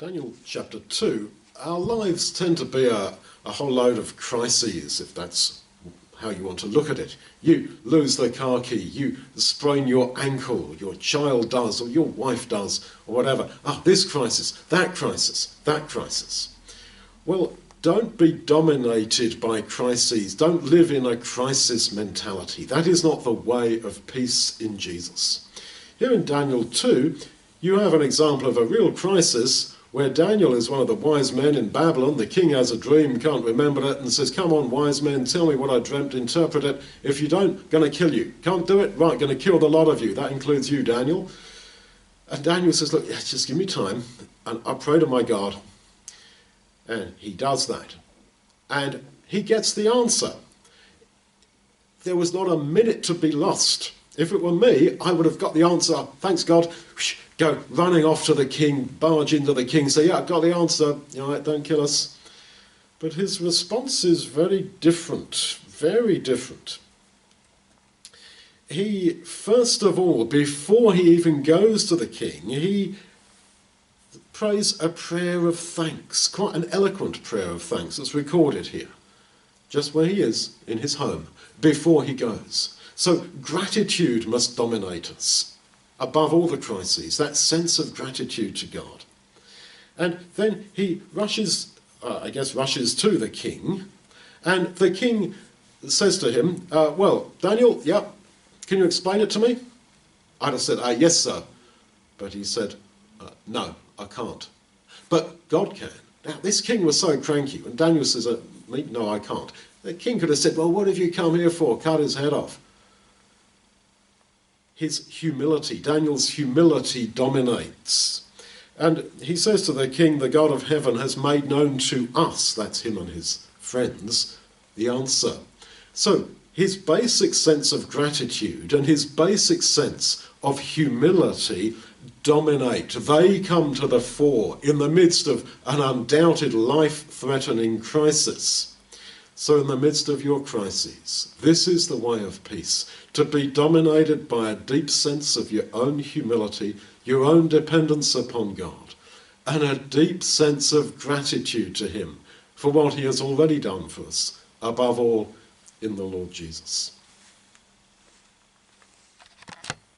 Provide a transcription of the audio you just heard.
Daniel chapter 2, our lives tend to be a whole load of crises, if that's how you want to look at it. You lose the car key, you sprain your ankle, your child does, or your wife does, or whatever. This crisis, that crisis, that crisis. Well, don't be dominated by crises. Don't live in a crisis mentality. That is not the way of peace in Jesus. Here in Daniel 2, you have an example of a real crisis where Daniel is one of the wise men in Babylon. The king has a dream, can't remember it, and says, "Come on, wise men, tell me what I dreamt, interpret it. If you don't, going to kill you. Can't do it? Right, going to kill the lot of you." That includes you, Daniel. And Daniel says, "Look, just give me time, and I'll pray to my God." And he does that. And he gets the answer. There was not a minute to be lost. If it were me, I would have got the answer. Thanks, God. Go running off to the king, barge into the king, say, "Yeah, I've got the answer. All right, don't kill us." But his response is very different, very different. He, first of all, before he even goes to the king, he prays a prayer of thanks, quite an eloquent prayer of thanks that's recorded here, just where he is in his home, before he goes. So gratitude must dominate us above all the crises, that sense of gratitude to God. And then he rushes to the king, and the king says to him, "Well, Daniel, yeah, can you explain it to me?" I'd have said, "Yes, sir." But he said, "No, I can't." But God can. Now, this king was so cranky. When Daniel says, "No, I can't," the king could have said, "Well, what have you come here for? Cut his head off." His humility, Daniel's humility dominates. And he says to the king, "The God of heaven has made known to us," that's him and his friends, "the answer." So his basic sense of gratitude and his basic sense of humility dominate. They come to the fore in the midst of an undoubted life-threatening crisis. So in the midst of your crises, this is the way of peace, to be dominated by a deep sense of your own humility, your own dependence upon God, and a deep sense of gratitude to him for what he has already done for us, above all in the Lord Jesus.